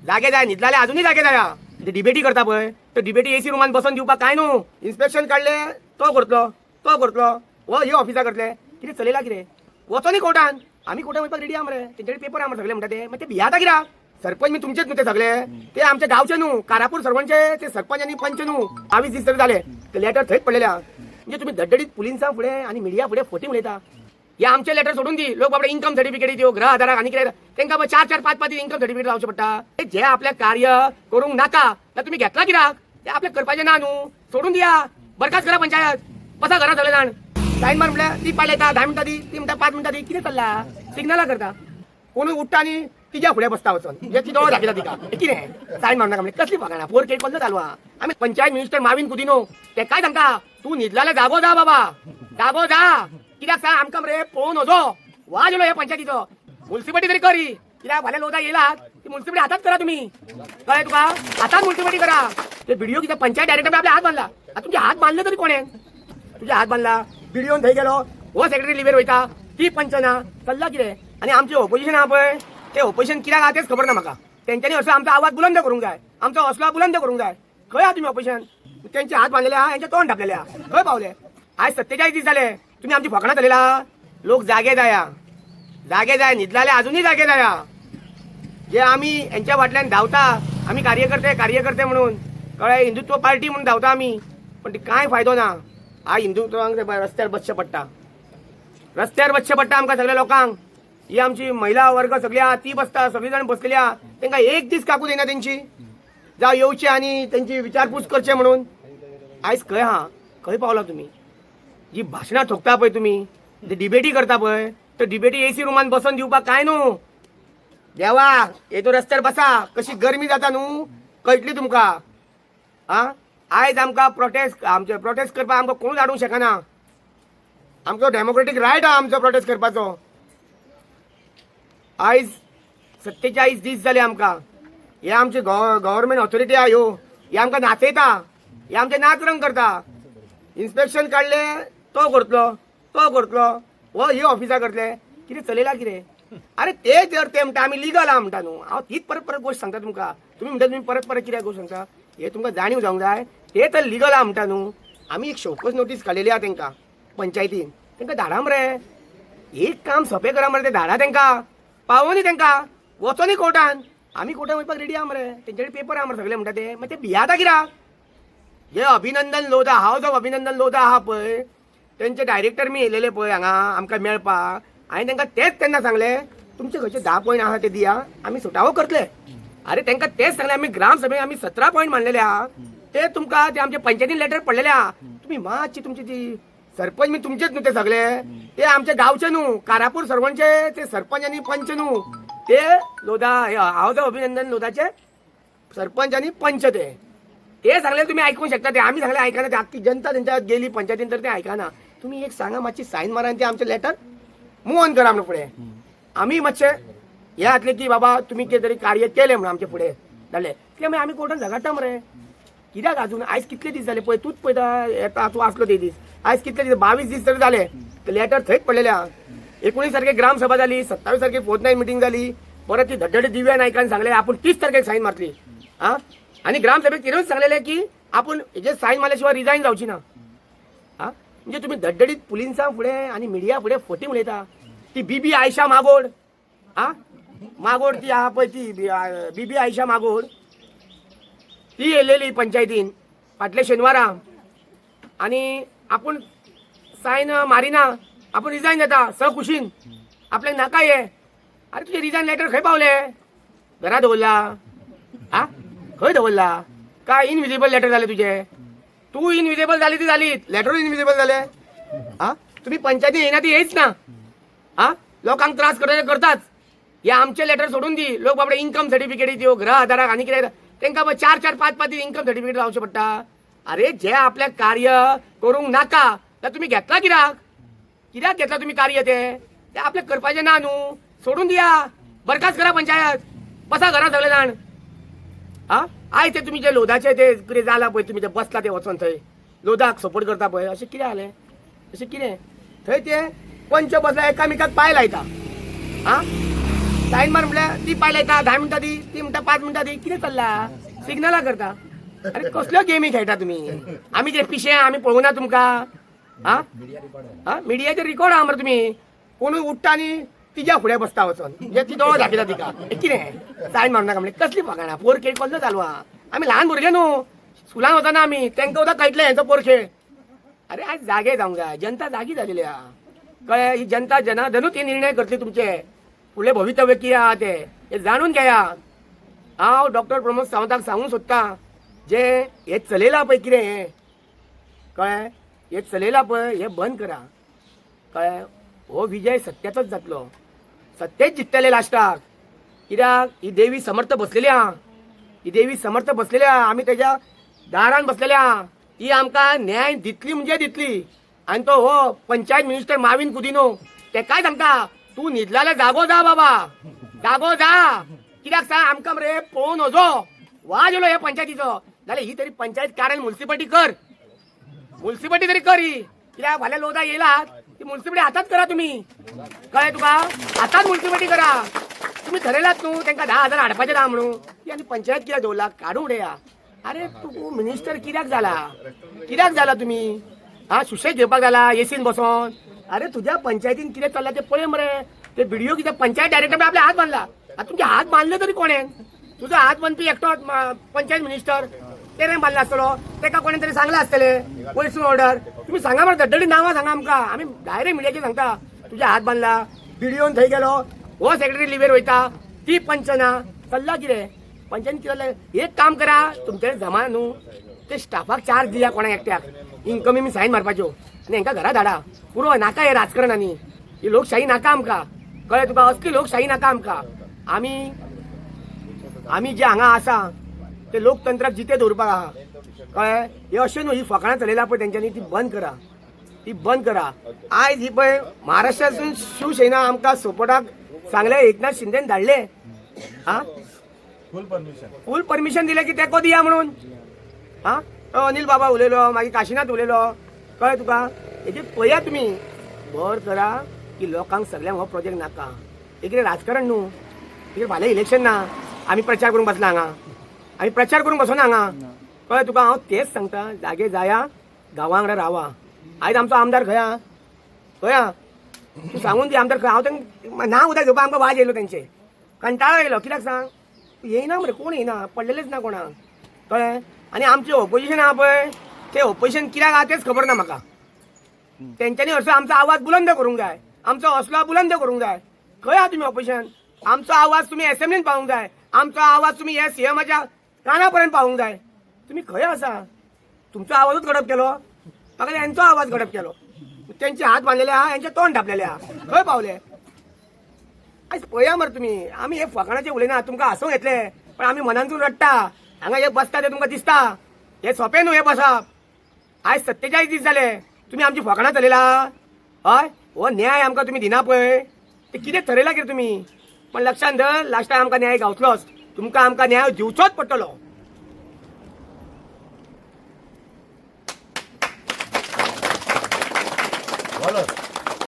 जागे जाय न्हिदलाले अजूनही जागे जाया ते डिबेटी करता पळय तो डिबेटी एसी रुमान बसून दिवपाक काय न्हू इन्स्पेक्शन काढले तो करतलो हो ही ऑफिसा करतले कितें चलयला कितें वचो न्ही कोर्टान आमी कोर्टान वचपाक रेडी आहा मरे तेंच्याकडे पेपर आहा सगळे म्हणटा ते मागीर ते भियाता कित्याक सरपंच मी तुमचेच न्हू ते सगळे ते आमचे गावचे न्हू कारापूर सरपंच ते सरपंच आनी पंच न्हू 22 दीस तरी जाले ते लेटर थंयच पडलेले आहा म्हणजे तुम्ही धडधडीत पुलिसां फुडें आनी मिडिया फुडें फोटी उलयता हे आमचे लेटर सोडून दी लोक बाबडे इन्कम सर्टिफिकेट दिवं गृह आधाराक आनी कितें तांकां 4-4 5-5 इन्कम सर्टिफिकेट लावचें पडटा जे आपले कार्य करूंक नाका जाल्यार तुमी घेतला कित्याक ते आपले करपाचें ना न्हू सोडून दिया बरखास्त करा पंचायत बसा घरा सगळे जाण सायन मार म्हटल्यार ती पायल येता 10 मिनटां दी ती म्हणटा 5 मिनटां दी कितें चल्ला सिग्नलां करता कोणूय उठ्ठा आनी तिच्या फुडें बसता वचून म्हणजे ती दोळ दाखयता तिका कितें सायन मारनाका म्हणजे कसली फकाणां पोर खेळ कसलो चालू आहा आमी पंचायत मिनिस्टर माविन कुदिनो ते काय सांगता तूं न्हिदलाले जागो जा बाबा जागो जा कित्याक सांग आमकां मरे पळोवन वचो वाज येयलो हे पंचायतीचो म्युन्सिपालिटी तरी करी कित्याक फाल्यां लोदा येयलात ती म्युन्सिपालिटी हातात करा तुम्ही कळ्ळें तुका हातात म्युन्सिपालिटी करा ते व्हिडिओ कित्याक पंचायत डायरेक्टर आपले हात बांधला आता तुमचे हात बांधले तरी कोणें तुझे हात बांधला व्हिडिओन थंय गेलो हो सेक्रेटरी लिव्हर वयता ती पंचना चल्ला कितें आनी आमचे ऑपोजिशन आहा पळय ते ऑपोजिशन कित्याक आहा तेच खबर ना म्हाका तेंच्यांनी असो आमचो आवाज बुलंद करूंक जाय आमचो हौसला बुलंद करूंक जाय खंय आहा तुमी ऑपोजिशन तेंचे हात बांधलेले आहा हेंचे तोंड धापलेले आहा खंय पावले आयज 47 दीस जाले तुम्ही आमची फकाणां चलयला लोक जागे जाय न्हिदलाले अजूनही जागे जाया जे आमी यांच्या फाटल्यान धांवता आमी कार्यकर्ते म्हणून कळ्ळें हिंदुत्व पार्टी म्हणून धांवता आमी पण ती कांय फायदो ना आय हिंदुत्वांक रस्त्यार बसचें पडटा आमकां सगळ्या लोकांक ही आमची महिला वर्ग सगळी आहा ती बसता सगळी जाण बसलेली आहा तांकां एक दीस काकू दिना तेंची जावं येवचे आनी तेंची विचारपूस करचे म्हणून आयज खंय आहा खंय पावला तुमी जी भाशणां ठोकता पळय तुमी ते डिबेटी करता पळय तो डिबेटी एसी रुमान बसून दिवपाक काय न्हू देवा येतो रस्त्यार बसा कशी गरमी जाता न्हू कळटली तुमकां आं आयज आमकां प्रोटेस्ट करपाक आमकां कोणूच हाडूंक शकना आमचो डेमोक्रेटीक रायट आहा आमचो प्रोटेस्ट करपाचो आयज 47 दीस जाले आमकां हे आमचे गव्हर्मेंट ऑथॉरिटी आहा ह्यो हे आमकां नाचयता हे आमचे नाच रंग करता इन्स्पेक्शन काढले तो करतलो हो ही ऑफिसा करतले कितें चलयला कितें अरे ते जर ते म्हणटा आमी लिगल आहा म्हणटा न्हू हांव तीच परत गोश्ट सांगता तुमकां तुमी म्हणटा तुमी परत कित्याक गोश्ट सांगता हे तुमकां जाणीव जावंक जाय ते तर लिगल आहा म्हणटा न्हू आमी एक शोकस नोटीस काडलेली आहा तांकां पंचायतीन तांकां धाडा मरे एक काम सोंपें करा मरे ते धाडा तांकां पावो न्ही तांकां वचो न्ही कोर्टान आमी कोर्टान वचपाक रेडी आहा मरे तेंच्याकडे पेपर आहा मरे सगळे म्हणटा ते मागीर ते भियाता कित्याक जे अभिनंदन लोधा हाऊस ऑफ अभिनंदन लोधा आहा पळय तेंचे डायरेक्टर मी येयलेले पळय हांगा आमकां मेळपाक हांवें तांकां तेच तेन्ना सांगले तुमचे खंयचे 10 पॉयंट आहा ते दिया आमी सुटावो करतले अरे तांकां तेच सांगले आमी ग्राम सभेक आमी 17 पॉयंट मांडलेले आहा ते तुमकां ते आमच्या पंचायतीन लेटर पडलेले आहा तुमी मातशी तुमची ती सरपंच मी तुमचेच न्हू ते सगळे ते आमचे गावचे न्हू कारापूर सरपंच ते सरपंच आनी पंच न्हू ते लोधा हाऊस ऑफ अभिनंदन लोधाचे सरपंच आनी पंच ते सांगले तुम्ही ऐकून शकता ते आम्ही सांगले ऐकाना ते अख्खी जनता त्यांच्यात गेली पंचायतीन तर ते ऐकाना तुम्ही एक सांगा मातशी साईन मारा ते आमचे लेटर मूव ऑन करा म्हणून पुढे आम्ही मातशे हे घातले की बाबा तुम्ही कितें तरी कार्य केले म्हणून आमचे पुढे जाले कित्याक आमी कोर्टान झगडटा मरे कित्याक अजून आयज कितले दीस जाले पळय तूच पळयता येता तूं आसलो ते दीस आयज कितले दीस 22 दीस तरी जाले ते लेटर थंयच पडलेले आहा 19 तारखेक ग्राम सभा जाली 27 तारखेक फोर्थ मिटींग जाली परत ती धडधडी दिव्या नायकान सांगले आपण 30 तारखेक साईन मारतली आं आणि ग्रामसभेत तिनूच सांगलेले की आपण हेजे साईन मारल्याशिवाय रिजाईन जावची ना हा म्हणजे तुम्ही धडधडीत पुलिसां फुडें आनी मिडिया फुडें फोटी उलयता ती बीबी आयशा मागोड मागोड ती आहा पळय ती बीबी आयशा मागोड ती येयलेली पंचायतीन फाटले शेनवारा आनी आपूण साईन मारिना आपूण रिजाईन जाता खुशीन आपल्याक नाका हे अरे तुझे रिजाईन लेटर खंय पावले घरा दवरला आ खंय दवरला काय इनविजिबल लेटर जाले तुझे तू इनविजिबल जाली ती जाली लेटर इनविजिबल जाले हा तुम्ही पंचायती येना ती येयच ना हा लोकांक त्रास करताच हे आमचे लेटर सोडून दी लोक बाबडे इन्कम सर्टिफिकेट दिवं गृह आधाराक आनी कितें तांकां 4-4 5-5 इन्कम सर्टिफिकेट लावचें पडटा अरे जे आपल्या कार्य करूंक नाका तर तुम्ही घेतला कित्याक घेतला तुम्ही कार्य ते आपल्याक करपाचें ना न्हू सोडून दिया बरखास्त करा पंचायत बसा घरा सगळे जाण हा आयज ते तुमी जे लोधाचे ते कितें जाला पळय तुमी ते बसला ते वचोन थंय लोधाक सपोर्ट करता पळय अशें कितें जालें अशें कितें थंय ते पंच बसला एकामेकाक पांय लायता हा सायन मार म्हटल्यार ती पायला येता 10 मिनटां दी, ती म्हणटा 5 मिनटां दी, कितें चल्ला सिग्नला करता. अरे कसल्यो गेमी खेळटा तुमी. आमी जे पिशे आमी पळोवना तुमकां. हा मिडियाचेर रिकॉर्ड आहा मरे तुमी. कोणूय उठ्ठा आनी तिच्या फुडें बसता वचोन म्हणजे ती दोळो दाखयता तिका. कितें सायन मारूं नाका म्हणजे कसली फकाणां. पोर खेळ कसलो चालू आहा. आमी ल्हान भुरगे न्हू, स्कुलान वचना आमी, तांकां सुद्दां कळटलें हेंचो पोर खेळ. अरे आज जागे जावंक जाय. जनता जागी जालेली आहा कळ्ळें. ही जनता जनार्दनूच हे निर्णय करतली तुमचे फुडलें भवितव्य कितें आहा ते हे जाणून घेया. हांव डॉक्टर प्रमोद सावंताक सांगूंक सोदतां जे हे चलयलां पळय कितें हें कळ्ळें, हे चलयलां पळय हे बंद करा कळ्ळें. हो विजय सत्याचोच जातलो. सत्यच जिखतले लास्टाक. कित्याक ही देवी समर्थ बसलेली आहा. ही देवी समर्थ बसलेली आहा. आमी तेज्या दारान बसलेले आहा. ती आमकां न्याय दितली म्हणजे दितली. आनी तो हो पंचायत मिनिस्टर माविन कुदिनो ते काय सांगता, तूं न्हिदलाल्या जागो जा बाबा, जागो जा. कित्याक सांग आमकां मरे पळोवन वचो वाज येयलो ह्या पंचायतीचो. जाल्यार ही तरी पंचायत कारण म्युन्सिपालिटी कर. म्युन्सिपालिटी तरी कर ही. कित्याक फाल्यां लोदा येयलात ती म्युन्सिपालिटी हातात करा तुमी. कळ्ळें तुका. हातात म्युन्सिपालिटी करा. तुम्ही ठरयलात न्हू तांकां 10,000 हाडपाचें ना म्हणून. ती आनी पंचायत कित्याक दवरला काडून उडया. अरे तूं मिनिस्टर कित्याक जाला, कित्याक जाला तुमी. हा सुशेग घेवपाक जाला एसीन बसोन. अरे तुज्या पंचायतीन कितें चल्लां तें पळय मरे. ते व्हिडिओ कितें पंचायत डायरेक्टर आपले हात बांदला. आतां तुमचे हात बांदले तरी कोणें. तुजो हात बांदपी एकटो पंचायत मिनिस्टर तेणें बांदला आसतलो. ताका कोणें तरी सांगलां आसतलें वयरसून ऑर्डर. तुमी सांगा मरे धडधडी नांवां सांगा आमकां. आमी डायरेक्ट मिडियाचेर सांगता तुज्या हात बांदला. व्हिडिओन थंय गेलो हो सेक्रेटरी लिव्हेर वयता ती पंचना चल्ला कितें. पंचायतीन कितें जालें. एक काम करा तुमचे जमा न्हू ते स्टाफाक चार्ज दिया कोणाक एकट्याक. इनकमी मी सायन मारपाच्यो आनी हांकां घरा धाडा. पुरो नाका हे राजकारणांनी. ही लोकशाही नाका आमकां. कळ्ळें तुका. असली लोकशाही नाका आमकां. आमी जे हांगा आसा ते लोकतंत्राक जिते दवरपाक आहा. कळ्ळें. हे अशें न्हू ही फकाणां चलयला पळय तेंच्यांनी ती बंद करा. ती बंद करा. आयज ही पळय महाराष्ट्रासून शिवसेना आमकां सपोर्टाक सांगले एकनाथ शिंदेन धाडले. हा फूल परमिशन दिले की तेको दिया म्हणून. हा तो अनिल बाबा उलयलो मागीर काशीनाथ उलयलो. कळ्ळें तुका. हेजेर पळया तुमी बर करा की लोकांक सगळ्यांक हो प्रोजेक्ट नाका. हे कितें राजकारण न्हू. कितें फाल्यां इलेक्शन ना आमी प्रचार करूंक बसला हांगा. आमी प्रचार करूंक बसोना हांगा. कळ्ळें तुका. हांव तेच सांगता जागे जाया गांवां वांगडा रावा. आयज आमचो आमदार खंय आहा खंय आहा तूं सांगून दी आमदार खंय. हांव तांकां नांव उदक घेवपाक आमकां वाज येयलो तेंचे. कंटाळो येयलो. कित्याक सांग येयना मरे कोण येयना. पडलेलेच ना कोणाक. कळ्ळें. आनी आमचें ऑपोजिशन आहा पळय तें ऑपोजिशन कित्याक आहा तेच खबर ना म्हाका. तेंच्यांनी असो आमचो आवाज बुलंद करूंक जाय. आमचो हौसला बुलंद करूंक जाय. खंय आहा तुमी ऑपोजिशन. आमचो आवाज तुमी असेंब्लीन पावोवंक जाय. आमचो आवाज तुमी ह्या सीएमाच्या काना पर्यंत पावोवंक जाय. तुमी खंय आसा. तुमचो आवाजूच गडप केलो. म्हाका हेंचो आवाज गडप केलो. तेंचे हात बांदलेले आहा हेंचे तोंड धापलेले आहा. खंय पावले. आयज पळया मरे तुमी. आमी हे फकाणाचे उलयना तुमकां हांसूंक येतले पण आमी मनांतून रडटा. हांगा हे बसता ते तुमकां दिसता हे सोंपें न्हू हे बसप. आयज 47 दीस जाले तुमी आमची फकाणां चलयला. हय हो न्याय आमकां तुमी दिना पळय ते कितें ठरयला कितें तुमी. पण लक्षांत धर लास्टाक आमकां न्याय गावतलोच. तुमकां आमकां न्याय दिवचोच पडटलो. बोलो